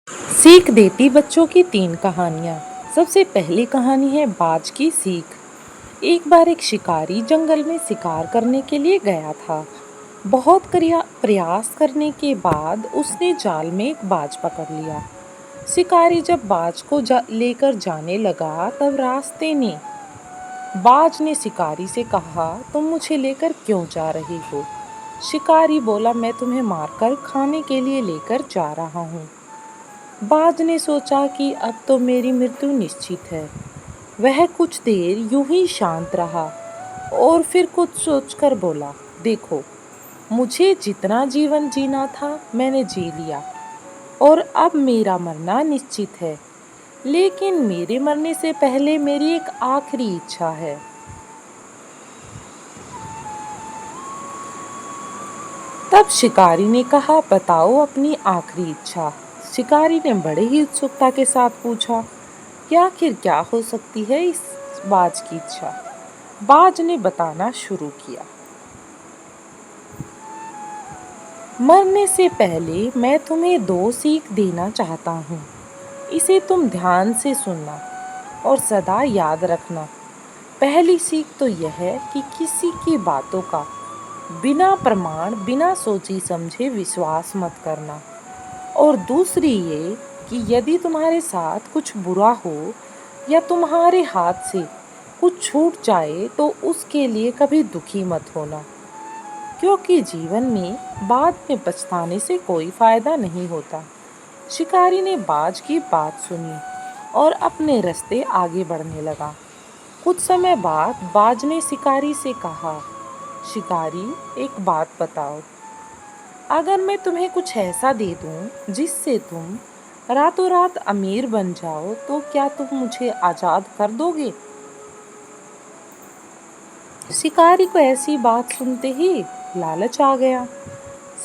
सीख देती बच्चों की 3 कहानियाँ। सबसे पहली कहानी है बाज की सीख। एक बार एक शिकारी जंगल में शिकार करने के लिए गया था। बहुत प्रयास करने के बाद उसने जाल में एक बाज पकड़ लिया। शिकारी जब बाज को लेकर जाने लगा तब रास्ते में बाज ने शिकारी से कहा, तुम मुझे लेकर क्यों जा रही हो? शिकारी बोला, मैं तुम्हें मारकर खाने के लिए लेकर जा रहा हूँ। बाज ने सोचा कि अब तो मेरी मृत्यु निश्चित है। वह कुछ देर यूं ही शांत रहा और फिर कुछ सोचकर बोला, देखो, मुझे जितना जीवन जीना था मैंने जी लिया और अब मेरा मरना निश्चित है। लेकिन मेरे मरने से पहले मेरी एक आखिरी इच्छा है। तब शिकारी ने कहा, बताओ अपनी आखिरी इच्छा। शिकारी ने बड़े ही उत्सुकता के साथ पूछा कि आखिर क्या हो सकती है इस बाज की इच्छा। बाज ने बताना शुरू किया, मरने से पहले मैं तुम्हें 2 सीख देना चाहता हूँ। इसे तुम ध्यान से सुनना और सदा याद रखना। पहली सीख तो यह है कि किसी की बातों का बिना प्रमाण, बिना सोची समझे विश्वास मत करना। और दूसरी ये कि यदि तुम्हारे साथ कुछ बुरा हो या तुम्हारे हाथ से कुछ छूट जाए तो उसके लिए कभी दुखी मत होना, क्योंकि जीवन में बाद में पछताने से कोई फायदा नहीं होता। शिकारी ने बाज की बात सुनी और अपने रास्ते आगे बढ़ने लगा। कुछ समय बाद बाज ने शिकारी से कहा, शिकारी, एक बात बताओ, अगर मैं तुम्हें कुछ ऐसा दे दूं जिससे तुम रातों रात अमीर बन जाओ तो क्या तुम मुझे आजाद कर दोगे? शिकारी को ऐसी बात सुनते ही लालच आ गया।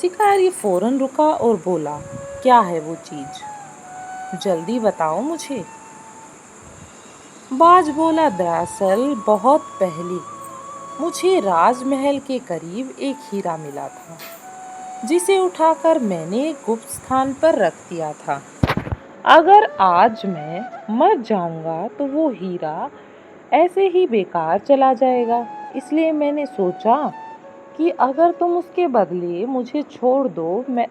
शिकारी फौरन रुका और बोला, क्या है वो चीज? जल्दी बताओ मुझे। बाज बोला, दरअसल बहुत पहले मुझे राजमहल के करीब एक हीरा मिला था, जिसे उठाकर मैंने एक गुप्त स्थान पर रख दिया था। अगर आज मैं मर जाऊंगा तो वो हीरा ऐसे ही बेकार चला जाएगा। इसलिए मैंने सोचा कि अगर तुम उसके बदले मुझे छोड़ दो मैं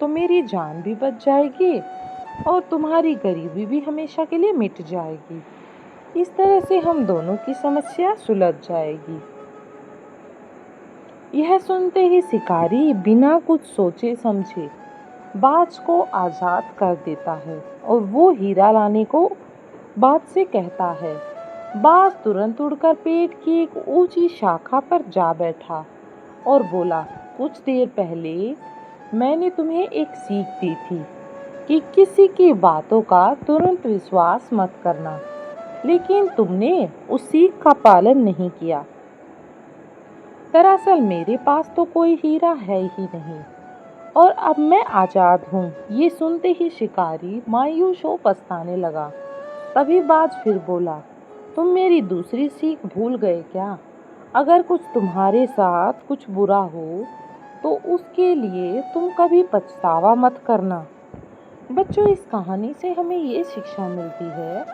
तो मेरी जान भी बच जाएगी और तुम्हारी गरीबी भी हमेशा के लिए मिट जाएगी। इस तरह से हम दोनों की समस्या सुलझ जाएगी। यह सुनते ही शिकारी बिना कुछ सोचे समझे बाज को आजाद कर देता है और वो हीरा लाने को बाज से कहता है। बाज तुरंत उड़कर पेड़ की एक ऊंची शाखा पर जा बैठा और बोला, कुछ देर पहले मैंने तुम्हें एक सीख दी थी कि किसी की बातों का तुरंत विश्वास मत करना, लेकिन तुमने उस सीख का पालन नहीं किया। दरअसल मेरे पास तो कोई हीरा है ही नहीं और अब मैं आजाद हूँ। ये सुनते ही शिकारी मायूस हो पछताने लगा। तभी बाज फिर बोला, तुम मेरी दूसरी सीख भूल गए क्या? अगर कुछ तुम्हारे साथ कुछ बुरा हो तो उसके लिए तुम कभी पछतावा मत करना। बच्चों, इस कहानी से हमें ये शिक्षा मिलती है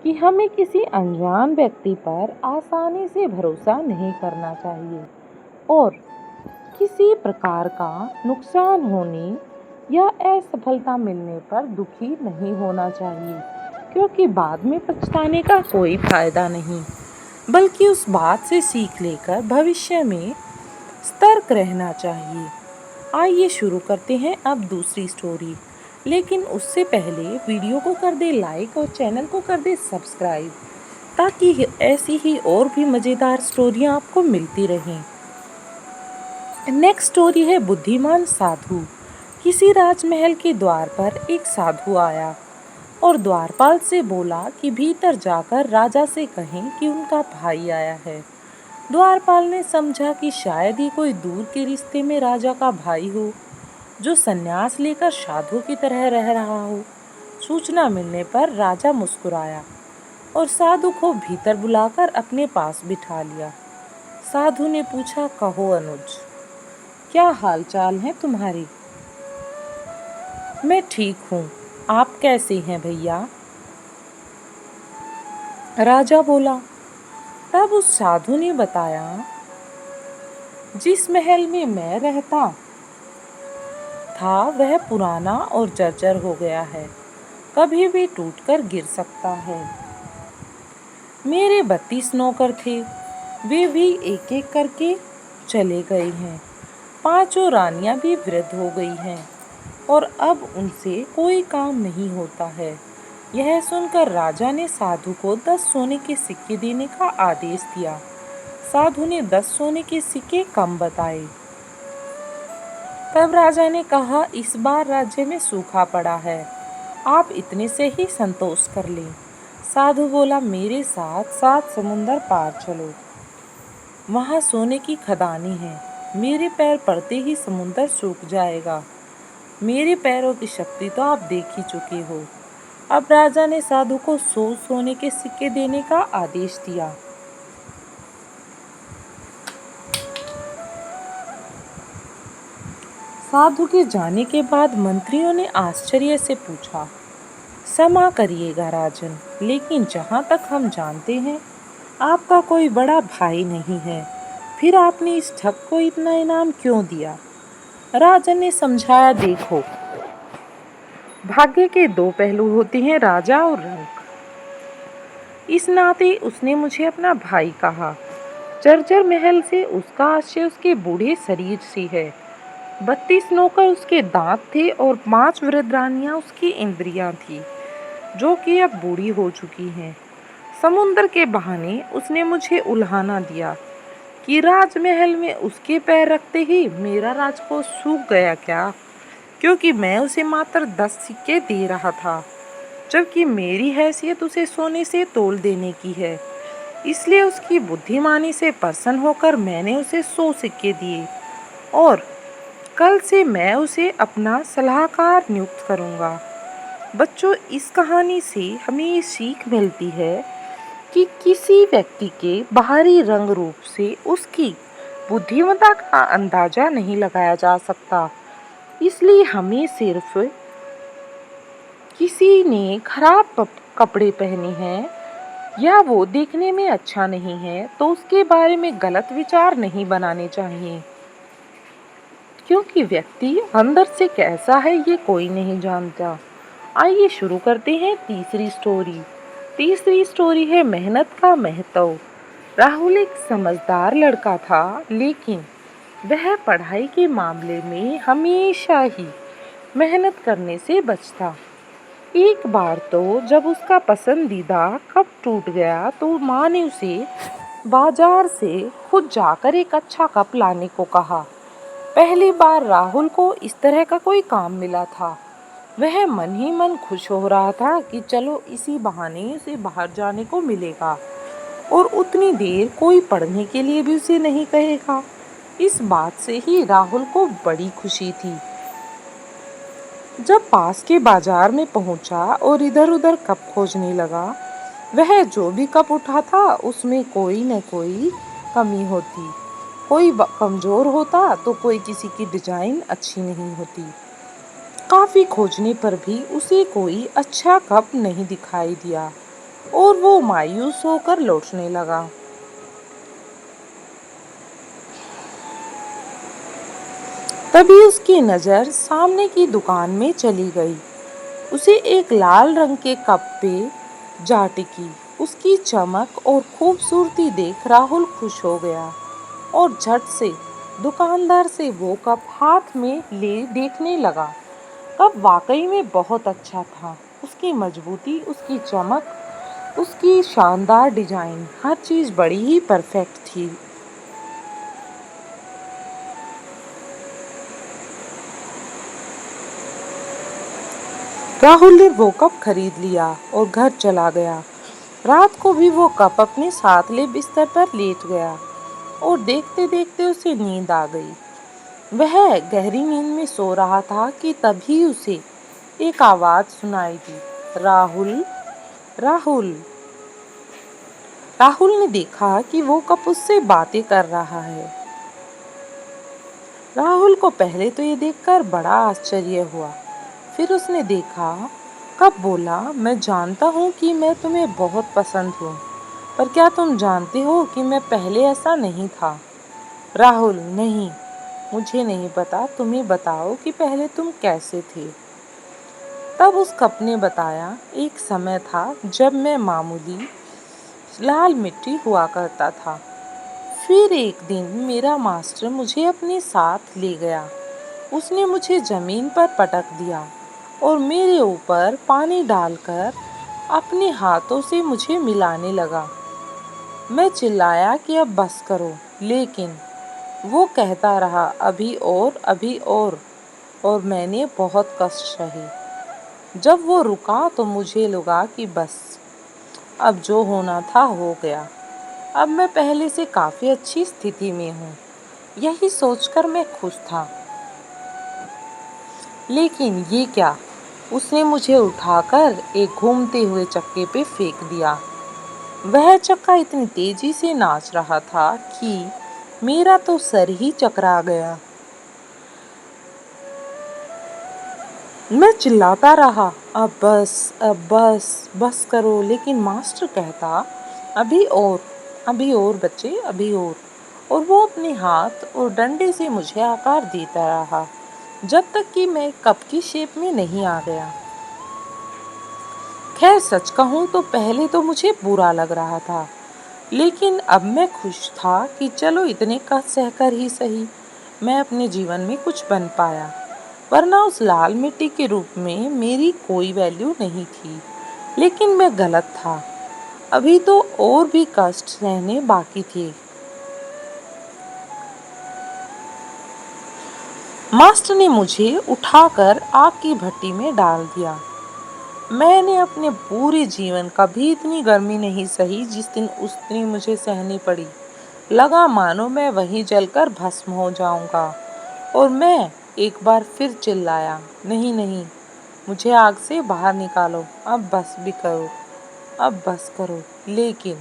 कि हमें किसी अनजान व्यक्ति पर आसानी से भरोसा नहीं करना चाहिए और किसी प्रकार का नुकसान होने या असफलता मिलने पर दुखी नहीं होना चाहिए, क्योंकि बाद में पछताने का कोई फायदा नहीं, बल्कि उस बात से सीख लेकर भविष्य में सतर्क रहना चाहिए। आइए शुरू करते हैं अब दूसरी स्टोरी, लेकिन उससे पहले वीडियो को कर दे लाइक और चैनल को कर दे सब्सक्राइब, ताकि ऐसी ही और भी मज़ेदार स्टोरियाँ आपको मिलती रहें। नेक्स्ट स्टोरी है बुद्धिमान साधु। किसी राजमहल के द्वार पर एक साधु आया और द्वारपाल से बोला कि भीतर जाकर राजा से कहें कि उनका भाई आया है। द्वारपाल ने समझा कि शायद ही कोई दूर के रिश्ते में राजा का भाई हो, जो संन्यास लेकर साधु की तरह रह रहा हो। सूचना मिलने पर राजा मुस्कुराया और साधु को भीतर बुलाकर अपने पास बिठा लिया। साधु ने पूछा, कहो अनुज, क्या हालचाल है तुम्हारी? मैं ठीक हूँ। आप कैसे हैं भैया? राजा बोला। तब उस साधु ने बताया, जिस महल में मैं रहता था वह पुराना और जर्जर हो गया है, कभी भी टूटकर गिर सकता है। मेरे 32 नौकर थे, वे भी एक एक करके चले गए हैं। 5 रानियां भी वृद्ध हो गई हैं और अब उनसे कोई काम नहीं होता है। यह सुनकर राजा ने साधु को 10 सोने के सिक्के देने का आदेश दिया। साधु ने 10 सोने के सिक्के कम बताए। तब राजा ने कहा, इस बार राज्य में सूखा पड़ा है, आप इतने से ही संतोष कर लें। साधु बोला, मेरे साथ 7 समुंदर पार चलो, वहाँ सोने की खदानी है। मेरे पैर पड़ते ही समुंदर सूख जाएगा। मेरे पैरों की शक्ति तो आप देख ही चुके हो। अब राजा ने साधु को 100 सोने के सिक्के देने का आदेश दिया। साधु के जाने के बाद मंत्रियों ने आश्चर्य से पूछा, क्षमा करिएगा राजन, लेकिन जहाँ तक हम जानते हैं आपका कोई बड़ा भाई नहीं है, फिर आपने इस ठग को इतना इनाम क्यों दिया? राजन ने समझाया, देखो, भाग्य के 2 पहलू होते हैं, राजा और रंक। इस नाते उसने मुझे अपना भाई कहा। जर्जर महल से उसका आश्रय उसके बूढ़े शरीर से है। 32 नौकर उसके दांत थे और 5 वृद्ध रानियां उसकी इंद्रियां थी, जो कि अब बूढ़ी हो चुकी हैं। समुंदर के बहाने उसने मुझे उल्हाना दिया कि राजमहल में उसके पैर रखते ही मेरा राजकोष सूख गया क्या, क्योंकि मैं उसे मात्र 10 सिक्के दे रहा था, जबकि मेरी हैसियत उसे सोने से तोल देने की है। इसलिए उसकी बुद्धिमानी से प्रसन्न होकर मैंने उसे 100 सिक्के दिए और कल से मैं उसे अपना सलाहकार नियुक्त करूंगा। बच्चों, इस कहानी से हमें ये सीख मिलती है कि किसी व्यक्ति के बाहरी रंग रूप से उसकी बुद्धिमत्ता का अंदाजा नहीं लगाया जा सकता। इसलिए हमें सिर्फ किसी ने खराब कपड़े पहने हैं या वो देखने में अच्छा नहीं है तो उसके बारे में गलत विचार नहीं बनाने चाहिए, क्योंकि व्यक्ति अंदर से कैसा है ये कोई नहीं जानता। आइए शुरू करते हैं तीसरी स्टोरी। तीसरी स्टोरी है मेहनत का महत्व। राहुल एक समझदार लड़का था, लेकिन वह पढ़ाई के मामले में हमेशा ही मेहनत करने से बचता। एक बार तो जब उसका पसंदीदा कप टूट गया तो माँ ने उसे बाजार से खुद जाकर एक अच्छा कप लाने को कहा। पहली बार राहुल को इस तरह का कोई काम मिला था। वह मन ही मन खुश हो रहा था कि चलो इसी बहाने उसे बाहर जाने को मिलेगा और उतनी देर कोई पढ़ने के लिए भी उसे नहीं कहेगा। इस बात से ही राहुल को बड़ी खुशी थी। जब पास के बाजार में पहुंचा और इधर उधर कप खोजने लगा, वह जो भी कप उठाता उसमें कोई न कोई कमी होती। कोई कमजोर होता तो कोई किसी की डिजाइन अच्छी नहीं होती। काफी खोजने पर भी उसे कोई अच्छा कप नहीं दिखाई दिया और वो मायूस होकर लौटने लगा। तभी उसकी नज़र सामने की दुकान में चली गई। उसे एक लाल रंग के कप पे जा टिकी। उसकी चमक और खूबसूरती देख राहुल खुश हो गया और झट से दुकानदार से वो कप हाथ में ले देखने लगा। कप वाकई में बहुत अच्छा था। उसकी मजबूती, उसकी चमक, उसकी शानदार डिजाइन, हर चीज़ बड़ी ही परफेक्ट थी। राहुल ने वो कप खरीद लिया और घर चला गया। रात को भी वो कप अपने साथ ले बिस्तर पर लेट गया और देखते देखते उसे नींद आ गई। वह गहरी नींद में सो रहा था कि तभी उसे एक आवाज सुनाई दी, राहुल, राहुल। राहुल ने देखा कि वो कप उससे बातें कर रहा है। राहुल को पहले तो ये देखकर बड़ा आश्चर्य हुआ। फिर उसने देखा कब बोला, मैं जानता हूँ कि मैं तुम्हें बहुत पसंद हूँ, पर क्या तुम जानते हो कि मैं पहले ऐसा नहीं था। राहुल, नहीं, मुझे नहीं पता, तुम्हें बताओ कि पहले तुम कैसे थे। तब उस कप ने बताया, एक समय था जब मैं मामूली लाल मिट्टी हुआ करता था। फिर एक दिन मेरा मास्टर मुझे अपने साथ ले गया। उसने मुझे जमीन पर पटक दिया और मेरे ऊपर पानी डालकर अपने हाथों से मुझे मिलाने लगा। मैं चिल्लाया कि अब बस करो, लेकिन वो कहता रहा, अभी और मैंने बहुत कष्ट सहे। जब वो रुका तो मुझे लगा कि बस, अब जो होना था हो गया। अब मैं पहले से काफी अच्छी स्थिति में हूँ। यही सोचकर मैं खुश था। लेकिन ये क्या? उसने मुझे उठाकर एक घूमते हुए चक्के पे फेंक दिया। वह चक्का इतनी तेजी से नाच रहा था कि मेरा तो सर ही चकरा गया। मैं चिल्लाता रहा, अब बस करो, लेकिन मास्टर कहता, अभी और बच्चे, अभी और वो अपने हाथ और डंडे से मुझे आकार देता रहा जब तक कि मैं कप की शेप में नहीं आ गया। खैर, सच कहूँ तो पहले तो मुझे बुरा लग रहा था, लेकिन अब मैं खुश था कि चलो इतने कष्ट सहकर ही सही मैं अपने जीवन में कुछ बन पाया, वरना उस लाल मिट्टी के रूप में मेरी कोई वैल्यू नहीं थी। लेकिन मैं गलत था। अभी तो और भी कष्ट सहने बाकी थे। मास्टर ने मुझे उठाकर आग की भट्टी में डाल दिया। मैंने अपने पूरे जीवन कभी इतनी गर्मी नहीं सही जिस दिन उसने मुझे सहनी पड़ी। लगा मानो मैं वहीं जलकर भस्म हो जाऊंगा। और मैं एक बार फिर चिल्लाया, नहीं नहीं, मुझे आग से बाहर निकालो, अब बस करो। लेकिन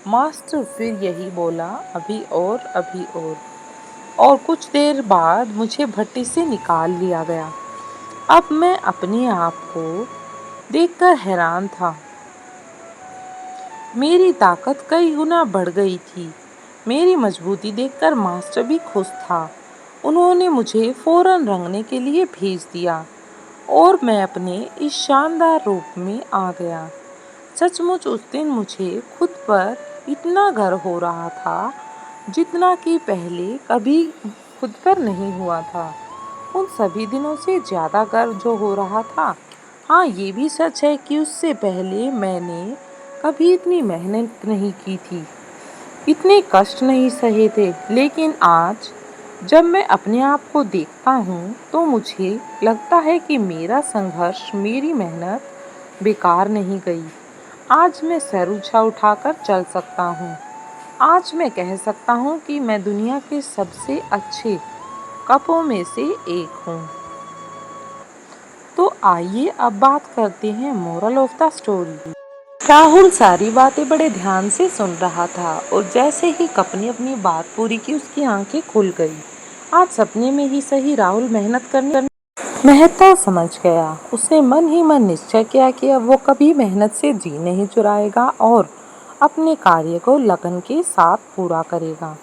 मास्टर फिर यही बोला, अभी और कुछ देर बाद मुझे भट्टी से निकाल लिया गया। अब मैं अपने आप को देखकर हैरान था। मेरी ताकत कई गुना बढ़ गई थी। मेरी मजबूती देखकर मास्टर भी खुश था। उन्होंने मुझे फौरन रंगने के लिए भेज दिया और मैं अपने इस शानदार रूप में आ गया। सचमुच उस दिन मुझे खुद पर इतना गर्व हो रहा था जितना कि पहले कभी खुद पर नहीं हुआ था। उन सभी दिनों से ज्यादा गर्व जो हो रहा था। हाँ, ये भी सच है कि उससे पहले मैंने कभी इतनी मेहनत नहीं की थी, इतने कष्ट नहीं सहे थे। लेकिन आज जब मैं अपने आप को देखता हूँ तो मुझे लगता है कि मेरा संघर्ष, मेरी मेहनत बेकार नहीं गई। आज मैं सर ऊंचा उठाकर चल सकता हूँ। आज मैं कह सकता हूँ कि मैं दुनिया के सबसे अच्छे कपों में से एक हूँ। तो आइए अब बात करते हैं moral of the story. Rahul सारी बातें बड़े ध्यान से सुन रहा था और जैसे ही कप ने अपनी बात पूरी की उसकी आंखें खुल गई। आज सपने में ही सही राहुल मेहनत करने महत्व समझ गया। उसने मन ही मन निश्चय किया कि अब वो कभी मेहनत से जी नहीं चुराएगा और अपने कार्य को लगन के साथ पूरा करेगा।